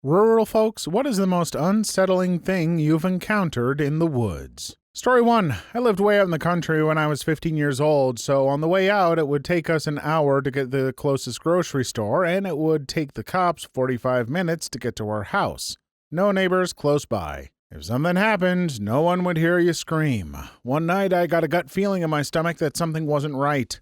Rural folks, what is the most unsettling thing you've encountered in the woods? Story 1. I lived way out in the country when I was 15 years old, so on the way out it would take us an hour to get to the closest grocery store, and it would take the cops 45 minutes to get to our house. No neighbors close by. If something happened, no one would hear you scream. One night I got a gut feeling in my stomach that something wasn't right.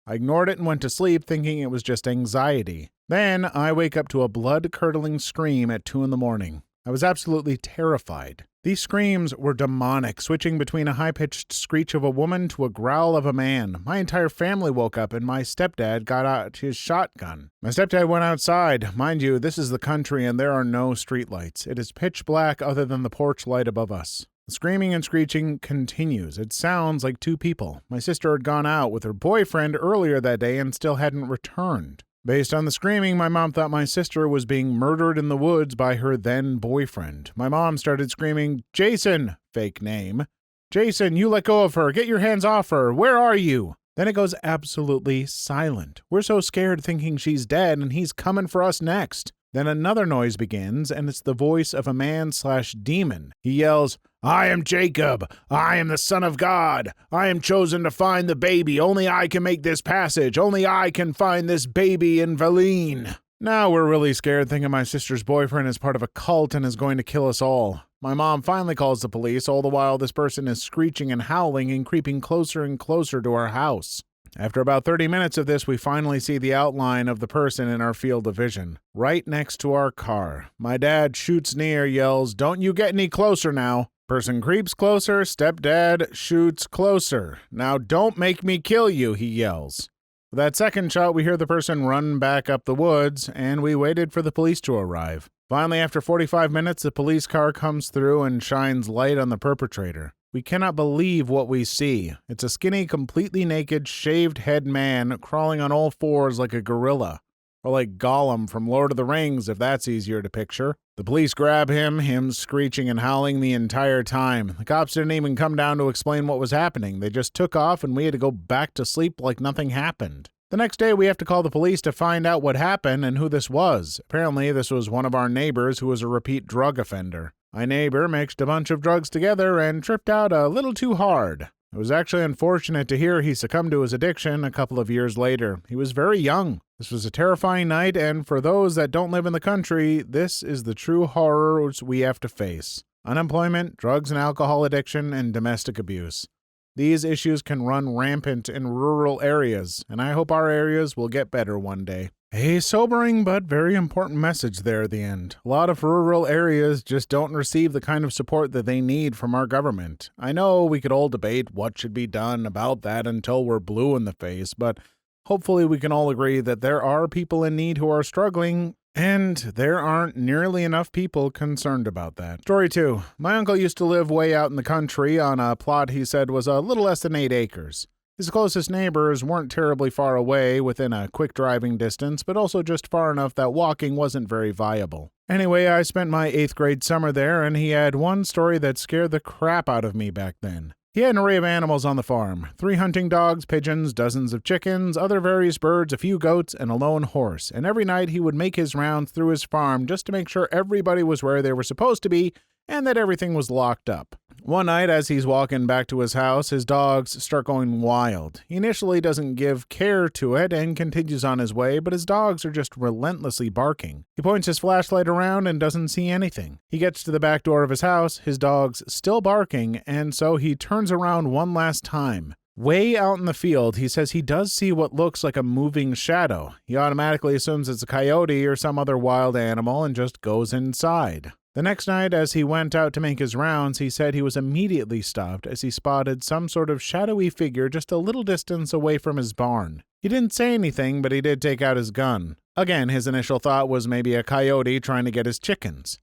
I ignored it and went to sleep thinking it was just anxiety. Then I wake up to a blood-curdling scream at 2 a.m. I was absolutely terrified. These screams were demonic, switching between a high-pitched screech of a woman to a growl of a man. My entire family woke up and my stepdad got out his shotgun. My stepdad went outside. Mind you, this is the country and there are no streetlights. It is pitch black other than the porch light above us. The screaming and screeching continues. It sounds like 2 people. My sister had gone out with her boyfriend earlier that day and still hadn't returned. Based on the screaming, my mom thought my sister was being murdered in the woods by her then-boyfriend. My mom started screaming, "Jason!" Fake name. "Jason, you let go of her! Get your hands off her! Where are you?" Then it goes absolutely silent. We're so scared thinking she's dead and he's coming for us next. Then another noise begins, and it's the voice of a man/demon. He yells, "I am Jacob. I am the Son of God. I am chosen to find the baby. Only I can make this passage. Only I can find this baby in Valine." Now we're really scared thinking my sister's boyfriend is part of a cult and is going to kill us all. My mom finally calls the police, all the while this person is screeching and howling and creeping closer and closer to our house. After about 30 minutes of this, we finally see the outline of the person in our field of vision, right next to our car. My dad shoots near, yells, "Don't you get any closer now." Person creeps closer, stepdad shoots closer. "Now don't make me kill you," he yells. With that second shot, we hear the person run back up the woods, and we waited for the police to arrive. Finally, after 45 minutes, the police car comes through and shines light on the perpetrator. We cannot believe what we see. It's a skinny, completely naked, shaved-head man crawling on all fours like a gorilla. Or like Gollum from Lord of the Rings, if that's easier to picture. The police grab him screeching and howling the entire time. The cops didn't even come down to explain what was happening. They just took off and we had to go back to sleep like nothing happened. The next day, we have to call the police to find out what happened and who this was. Apparently, this was one of our neighbors who was a repeat drug offender. My neighbor mixed a bunch of drugs together and tripped out a little too hard. It was actually unfortunate to hear he succumbed to his addiction a couple of years later. He was very young. This was a terrifying night, and for those that don't live in the country, this is the true horrors we have to face. Unemployment, drugs and alcohol addiction, and domestic abuse. These issues can run rampant in rural areas, and I hope our areas will get better one day. A sobering but very important message there at the end. A lot of rural areas just don't receive the kind of support that they need from our government. I know we could all debate what should be done about that until we're blue in the face, but hopefully we can all agree that there are people in need who are struggling, and there aren't nearly enough people concerned about that. Story 2. My uncle used to live way out in the country on a plot he said was a little less than 8 acres. His closest neighbors weren't terribly far away, within a quick driving distance, but also just far enough that walking wasn't very viable. Anyway, I spent my 8th grade summer there, and he had one story that scared the crap out of me back then. He had an array of animals on the farm. 3 hunting dogs, pigeons, dozens of chickens, other various birds, a few goats, and a lone horse. And every night he would make his rounds through his farm just to make sure everybody was where they were supposed to be and that everything was locked up. One night, as he's walking back to his house, his dogs start going wild. He initially doesn't give care to it and continues on his way, but his dogs are just relentlessly barking. He points his flashlight around and doesn't see anything. He gets to the back door of his house, his dog's still barking, and so he turns around one last time. Way out in the field, he says he does see what looks like a moving shadow. He automatically assumes it's a coyote or some other wild animal and just goes inside. The next night, as he went out to make his rounds, he said he was immediately stopped as he spotted some sort of shadowy figure just a little distance away from his barn. He didn't say anything, but he did take out his gun. Again, his initial thought was maybe a coyote trying to get his chickens.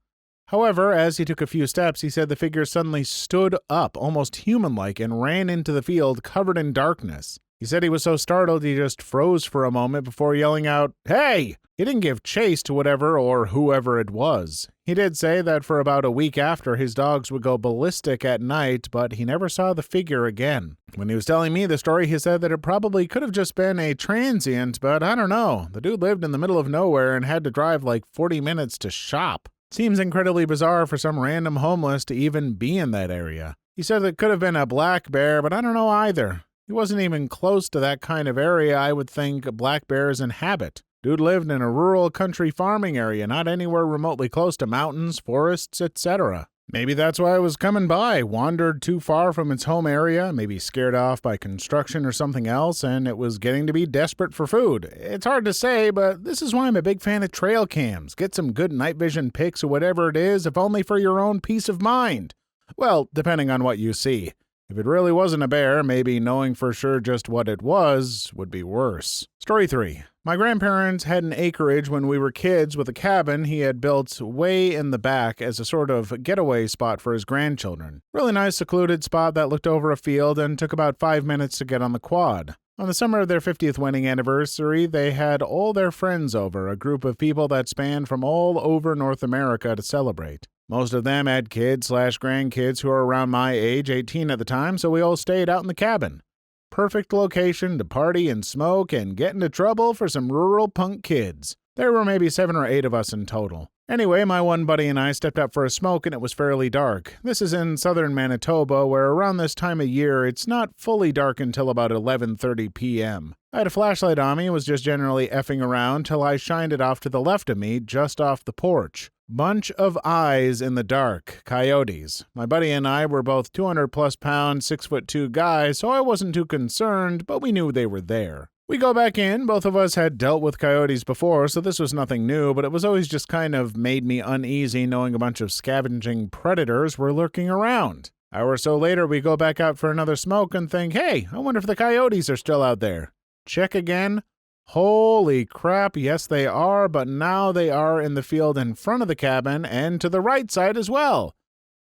However, as he took a few steps, he said the figure suddenly stood up, almost human-like, and ran into the field covered in darkness. He said he was so startled he just froze for a moment before yelling out, "Hey!" He didn't give chase to whatever or whoever it was. He did say that for about a week after, his dogs would go ballistic at night, but he never saw the figure again. When he was telling me the story, he said that it probably could have just been a transient, but I don't know. The dude lived in the middle of nowhere and had to drive like 40 minutes to shop. Seems incredibly bizarre for some random homeless to even be in that area. He said it could have been a black bear, but I don't know either. He wasn't even close to that kind of area I would think black bears inhabit. Dude lived in a rural country farming area, not anywhere remotely close to mountains, forests, etc. Maybe that's why it was coming by, wandered too far from its home area, maybe scared off by construction or something else, and it was getting to be desperate for food. It's hard to say, but this is why I'm a big fan of trail cams. Get some good night vision pics or whatever it is, if only for your own peace of mind. Well, depending on what you see. If it really wasn't a bear, maybe knowing for sure just what it was would be worse. Story 3. My grandparents had an acreage when we were kids with a cabin he had built way in the back as a sort of getaway spot for his grandchildren. Really nice secluded spot that looked over a field and took about 5 minutes to get on the quad. On the summer of their 50th wedding anniversary, they had all their friends over, a group of people that spanned from all over North America to celebrate. Most of them had kids/grandkids who were around my age, 18 at the time, so we all stayed out in the cabin. Perfect location to party and smoke and get into trouble for some rural punk kids. There were maybe 7 or 8 of us in total. Anyway, my one buddy and I stepped up for a smoke and it was fairly dark. This is in southern Manitoba, where around this time of year it's not fully dark until about 11:30 p.m. I had a flashlight on me and was just generally effing around till I shined it off to the left of me, just off the porch. Bunch of eyes in the dark. Coyotes. My buddy and I were both 200+ pound, 6'2" guys, so I wasn't too concerned, but we knew they were there. We go back in. Both of us had dealt with coyotes before, so this was nothing new, but it was always just kind of made me uneasy knowing a bunch of scavenging predators were lurking around. Hour or so later, we go back out for another smoke and think, hey, I wonder if the coyotes are still out there. Check again. Holy crap, yes they are, but now they are in the field in front of the cabin and to the right side as well.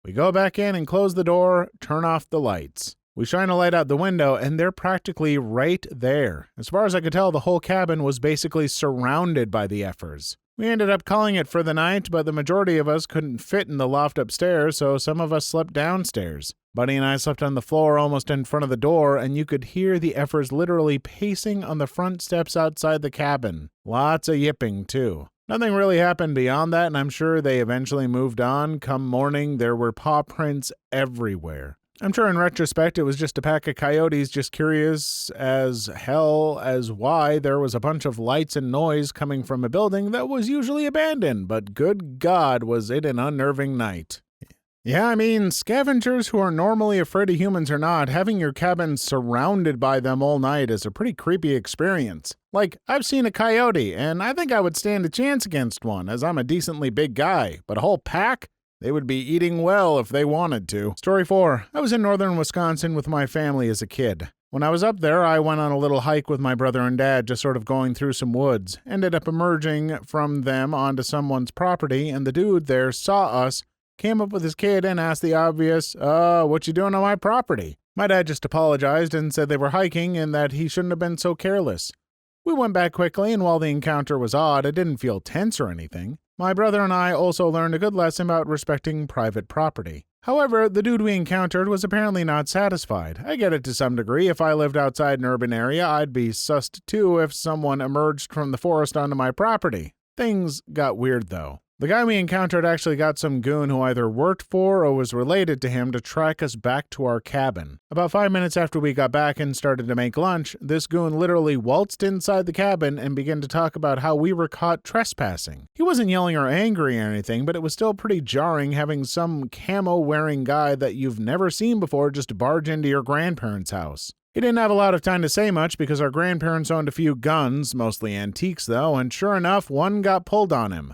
We go back in and close the door, turn off the lights. We shine a light out the window and they're practically right there. As far as I could tell, the whole cabin was basically surrounded by the effers. We ended up calling it for the night, but the majority of us couldn't fit in the loft upstairs, so some of us slept downstairs. Buddy and I slept on the floor almost in front of the door, and you could hear the effers literally pacing on the front steps outside the cabin. Lots of yipping, too. Nothing really happened beyond that, and I'm sure they eventually moved on. Come morning, there were paw prints everywhere. I'm sure in retrospect it was just a pack of coyotes just curious as hell as why there was a bunch of lights and noise coming from a building that was usually abandoned, but good God, was it an unnerving night. Yeah, I mean, scavengers who are normally afraid of humans or not, having your cabin surrounded by them all night is a pretty creepy experience. Like, I've seen a coyote, and I think I would stand a chance against one, as I'm a decently big guy, but a whole pack? They would be eating well if they wanted to. Story 4. I was in northern Wisconsin with my family as a kid. When I was up there, I went on a little hike with my brother and dad, just sort of going through some woods. Ended up emerging from them onto someone's property, and the dude there saw us, came up with his kid, and asked the obvious, what you doing on my property? My dad just apologized and said they were hiking and that he shouldn't have been so careless. We went back quickly, and while the encounter was odd, it didn't feel tense or anything. My brother and I also learned a good lesson about respecting private property. However, the dude we encountered was apparently not satisfied. I get it to some degree. If I lived outside an urban area, I'd be sussed too if someone emerged from the forest onto my property. Things got weird though. The guy we encountered actually got some goon who either worked for or was related to him to track us back to our cabin. About 5 minutes after we got back and started to make lunch, this goon literally waltzed inside the cabin and began to talk about how we were caught trespassing. He wasn't yelling or angry or anything, but it was still pretty jarring having some camo-wearing guy that you've never seen before just barge into your grandparents' house. He didn't have a lot of time to say much because our grandparents owned a few guns, mostly antiques though, and sure enough, one got pulled on him.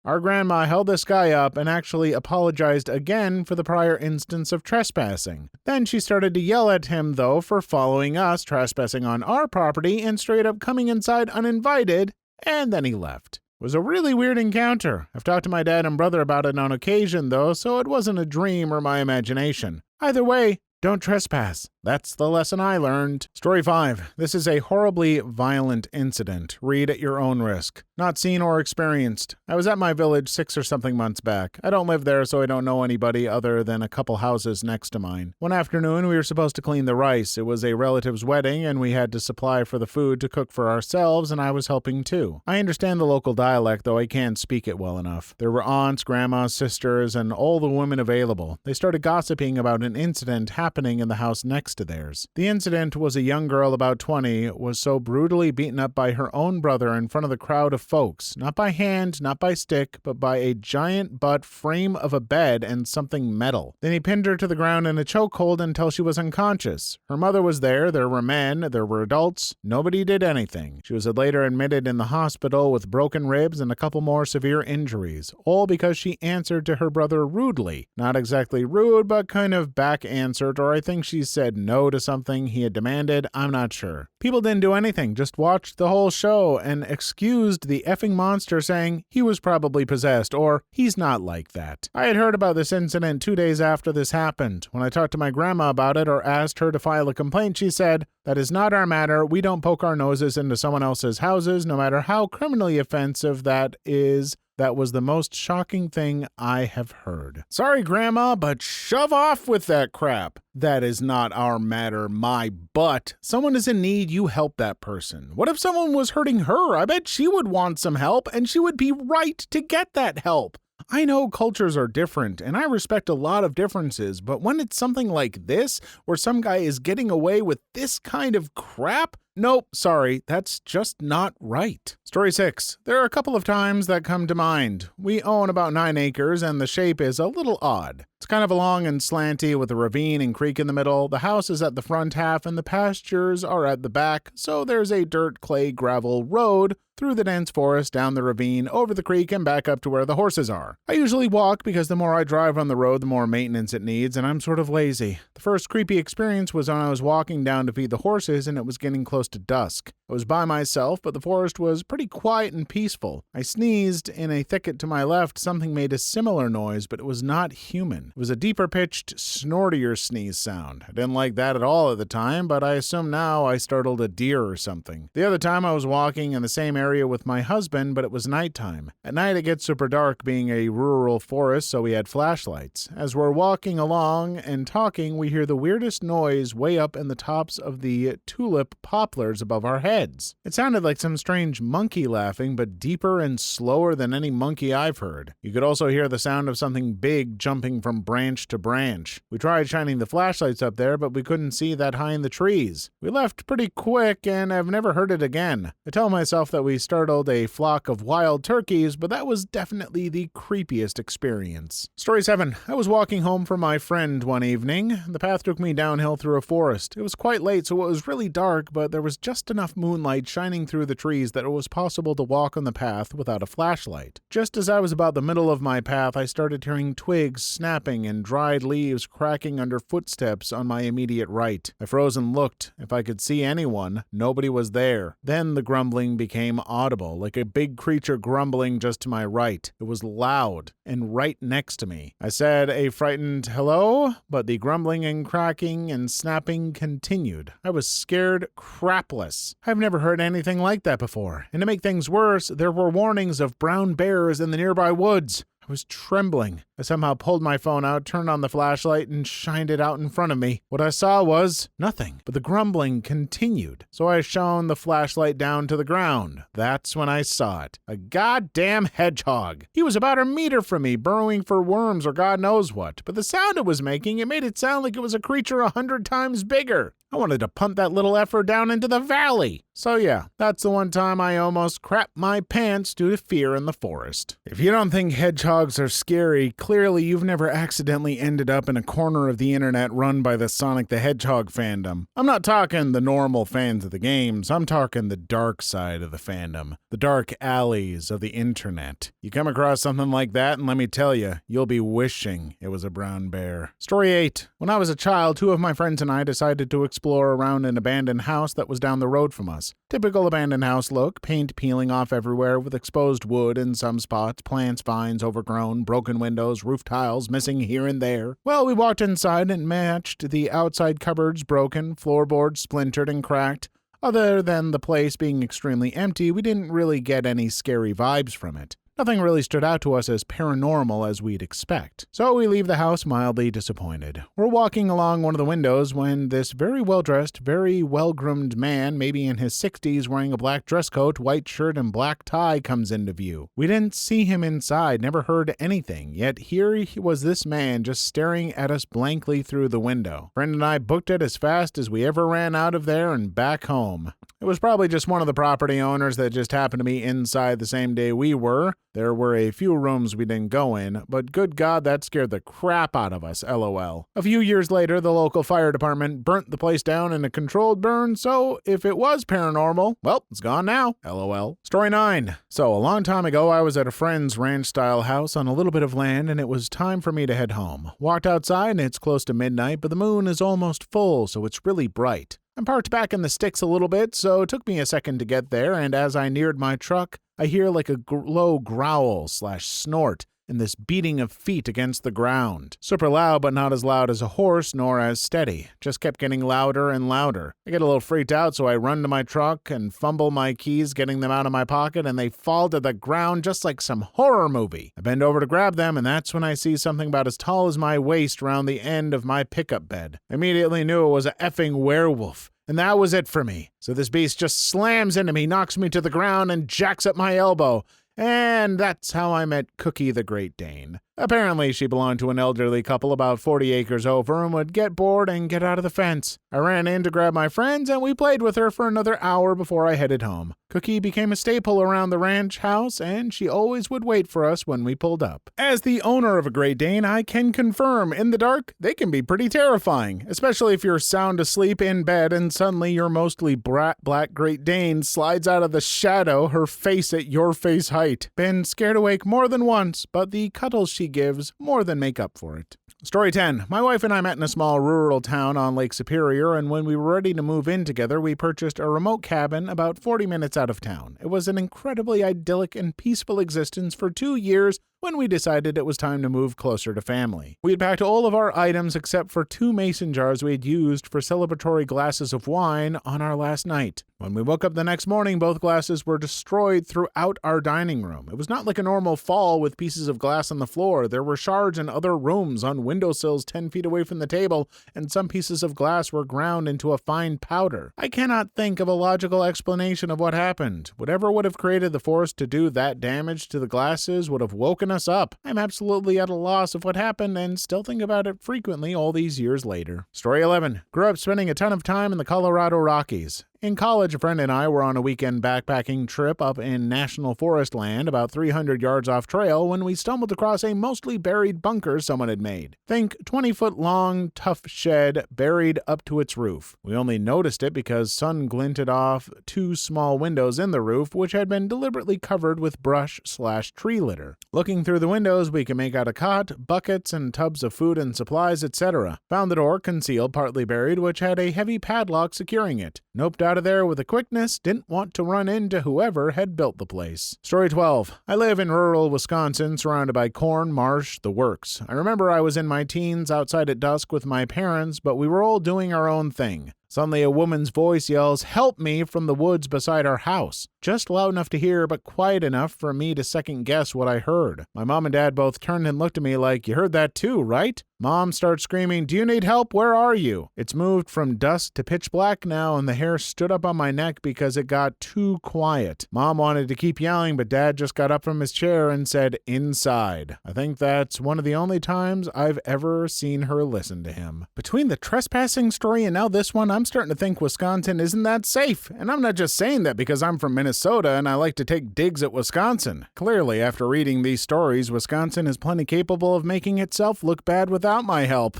Our grandma held this guy up and actually apologized again for the prior instance of trespassing. Then she started to yell at him, though, for following us, trespassing on our property, and straight up coming inside uninvited, and then he left. It was a really weird encounter. I've talked to my dad and brother about it on occasion, though, so it wasn't a dream or my imagination. Either way, don't trespass. That's the lesson I learned. Story 5. This is a horribly violent incident. Read at your own risk. Not seen or experienced. I was at my village 6 or something months back. I don't live there, so I don't know anybody other than a couple houses next to mine. One afternoon, we were supposed to clean the rice. It was a relative's wedding, and we had to supply for the food to cook for ourselves, and I was helping too. I understand the local dialect, though I can't speak it well enough. There were aunts, grandmas, sisters, and all the women available. They started gossiping about an incident happening in the house next to theirs. The incident was a young girl about 20 was so brutally beaten up by her own brother in front of the crowd of folks, not by hand, not by stick, but by a giant butt frame of a bed and something metal. Then he pinned her to the ground in a chokehold until she was unconscious. Her mother was there were men, there were adults. Nobody did anything. She was later admitted in the hospital with broken ribs and a couple more severe injuries, all because she answered to her brother rudely. Not exactly rude, but kind of back-answered, or I think she said no to something he had demanded. I'm not sure. People didn't do anything, just watched the whole show and excused the effing monster, saying he was probably possessed, or he's not like that. I had heard about this incident 2 days after this happened. When I talked to my grandma about it or asked her to file a complaint, she said, "That is not our matter. We don't poke our noses into someone else's houses, no matter how criminally offensive that is." That was the most shocking thing I have heard. Sorry, Grandma, but shove off with that crap. That is not our matter, my butt. Someone is in need, you help that person. What if someone was hurting her? I bet she would want some help, and she would be right to get that help. I know cultures are different, and I respect a lot of differences, but when it's something like this, where some guy is getting away with this kind of crap, nope, sorry, that's just not right. Story 6. There are a couple of times that come to mind. We own about 9 acres, and the shape is a little odd. It's kind of long and slanty with a ravine and creek in the middle. The house is at the front half, and the pastures are at the back, so there's a dirt, clay, gravel road through the dense forest, down the ravine, over the creek, and back up to where the horses are. I usually walk because the more I drive on the road, the more maintenance it needs, and I'm sort of lazy. The first creepy experience was when I was walking down to feed the horses, and it was getting close to dusk. I was by myself, but the forest was pretty quiet and peaceful. I sneezed. In a thicket to my left, something made a similar noise, but it was not human. It was a deeper-pitched, snortier sneeze sound. I didn't like that at all at the time, but I assume now I startled a deer or something. The other time I was walking in the same area with my husband, but it was nighttime. At night it gets super dark being a rural forest, so we had flashlights. As we're walking along and talking, we hear the weirdest noise way up in the tops of the tulip poplars above our heads. It sounded like some strange monkey laughing, but deeper and slower than any monkey I've heard. You could also hear the sound of something big jumping from branch to branch. We tried shining the flashlights up there, but we couldn't see that high in the trees. We left pretty quick, and I've never heard it again. I tell myself that we startled a flock of wild turkeys, but that was definitely the creepiest experience. Story 7. I was walking home from my friend one evening. The path took me downhill through a forest. It was quite late, so it was really dark, but there was just enough moonlight shining through the trees that it was possible to walk on the path without a flashlight. Just as I was about the middle of my path, I started hearing twigs snapping and dried leaves cracking under footsteps on my immediate right. I froze and looked. If I could see anyone, nobody was there. Then the grumbling became audible, like a big creature grumbling just to my right. It was loud and right next to me. I said a frightened hello, but the grumbling and cracking and snapping continued. I was scared crapless. I've never heard anything like that before. And to make things worse, there were warnings of brown bears in the nearby woods. I was trembling. I somehow pulled my phone out, turned on the flashlight, and shined it out in front of me. What I saw was nothing, but the grumbling continued. So I shone the flashlight down to the ground. That's when I saw it. A goddamn hedgehog. He was about a meter from me, burrowing for worms or God knows what. But the sound it was making, it made it sound like it was a creature 100 times bigger. I wanted to punt that little effer down into the valley. So yeah, that's the one time I almost crapped my pants due to fear in the forest. If you don't think hedgehogs are scary, clearly you've never accidentally ended up in a corner of the internet run by the Sonic the Hedgehog fandom. I'm not talking the normal fans of the games, I'm talking the dark side of the fandom. The dark alleys of the internet. You come across something like that and let me tell you, you'll be wishing it was a brown bear. Story 8. When I was a child, 2 of my friends and I decided to explore around an abandoned house that was down the road from us. house. Typical abandoned house look, paint peeling off everywhere with exposed wood in some spots, plants, vines overgrown, broken windows, roof tiles missing here and there. Well, we walked inside and matched the outside cupboards broken, floorboards splintered and cracked. Other than the place being extremely empty, we didn't really get any scary vibes from it. Nothing really stood out to us as paranormal as we'd expect. So we leave the house mildly disappointed. We're walking along one of the windows when this very well-dressed, very well-groomed man, maybe in his 60s, wearing a black dress coat, white shirt, and black tie comes into view. We didn't see him inside, never heard anything, yet here was this man just staring at us blankly through the window. Friend and I booked it as fast as we ever ran out of there and back home. It was probably just one of the property owners that just happened to be inside the same day we were. There were a few rooms we didn't go in, but good God, that scared the crap out of us, LOL. A few years later, the local fire department burnt the place down in a controlled burn, so if it was paranormal, well, it's gone now, LOL. Story 9. So, a long time ago, I was at a friend's ranch-style house on a little bit of land, and it was time for me to head home. Walked outside, and it's close to midnight, but the moon is almost full, so it's really bright. I'm parked back in the sticks a little bit, so it took me a second to get there, and as I neared my truck, I hear like a low growl/snort and this beating of feet against the ground. Super loud, but not as loud as a horse, nor as steady. Just kept getting louder and louder. I get a little freaked out, so I run to my truck and fumble my keys, getting them out of my pocket, and they fall to the ground just like some horror movie. I bend over to grab them, and that's when I see something about as tall as my waist round the end of my pickup bed. I immediately knew it was a effing werewolf. And that was it for me. So this beast just slams into me, knocks me to the ground, and jacks up my elbow. And that's how I met Cookie the Great Dane. Apparently, she belonged to an elderly couple about 40 acres over and would get bored and get out of the fence. I ran in to grab my friends, and we played with her for another hour before I headed home. Cookie became a staple around the ranch house, and she always would wait for us when we pulled up. As the owner of a Great Dane, I can confirm, in the dark, they can be pretty terrifying, especially if you're sound asleep in bed and suddenly your mostly black Great Dane slides out of the shadow, her face at your face height. Been scared awake more than once, but the cuddles she gives more than make up for it. Story 10. My wife and I met in a small rural town on Lake Superior, and when we were ready to move in together, we purchased a remote cabin about 40 minutes out of town. It was an incredibly idyllic and peaceful existence for 2 years when we decided it was time to move closer to family. We had packed all of our items except for 2 mason jars we had used for celebratory glasses of wine on our last night. When we woke up the next morning, both glasses were destroyed throughout our dining room. It was not like a normal fall with pieces of glass on the floor. There were shards in other rooms on windowsills 10 feet away from the table, and some pieces of glass were ground into a fine powder. I cannot think of a logical explanation of what happened. Whatever would have created the force to do that damage to the glasses would have woken us up. I'm absolutely at a loss of what happened and still think about it frequently all these years later. Story 11. Grew up spending a ton of time in the Colorado Rockies. In college, a friend and I were on a weekend backpacking trip up in National Forest land about 300 yards off trail when we stumbled across a mostly buried bunker someone had made. Think 20-foot-long, tough shed buried up to its roof. We only noticed it because sun glinted off 2 small windows in the roof, which had been deliberately covered with brush/tree litter. Looking through the windows, we could make out a cot, buckets, and tubs of food and supplies, etc. Found the door concealed, partly buried, which had a heavy padlock securing it. Noped out of there with a quickness, didn't want to run into whoever had built the place. Story 12. I live in rural Wisconsin, surrounded by corn, marsh, the works. I remember I was in my teens outside at dusk with my parents, but we were all doing our own thing. Suddenly a woman's voice yells, "Help me," from the woods beside our house. Just loud enough to hear, but quiet enough for me to second guess what I heard. My mom and dad both turned and looked at me like, "You heard that too, right?" Mom starts screaming, "Do you need help? Where are you?" It's moved from dusk to pitch black now, and the hair stood up on my neck because it got too quiet. Mom wanted to keep yelling, but Dad just got up from his chair and said, "Inside." I think that's one of the only times I've ever seen her listen to him. Between the trespassing story and now this one, I'm starting to think Wisconsin isn't that safe. And I'm not just saying that because I'm from Minnesota and I like to take digs at Wisconsin. Clearly, after reading these stories, Wisconsin is plenty capable of making itself look bad without my help.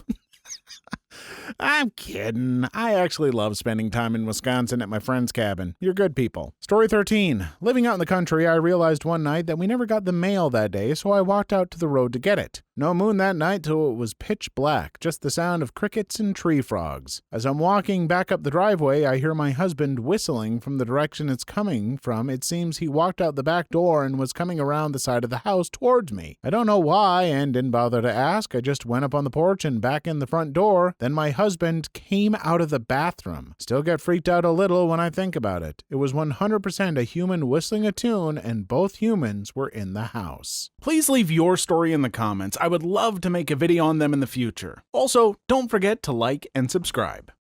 I'm kidding. I actually love spending time in Wisconsin at my friend's cabin. You're good people. Story 13. Living out in the country, I realized one night that we never got the mail that day, so I walked out to the road to get it. No moon that night till it was pitch black, just the sound of crickets and tree frogs. As I'm walking back up the driveway, I hear my husband whistling from the direction it's coming from. It seems he walked out the back door and was coming around the side of the house towards me. I don't know why and didn't bother to ask. I just went up on the porch and back in the front door. Then my husband came out of the bathroom. Still get freaked out a little when I think about it. It was 100% a human whistling a tune, and both humans were in the house. Please leave your story in the comments. I would love to make a video on them in the future. Also, don't forget to like and subscribe.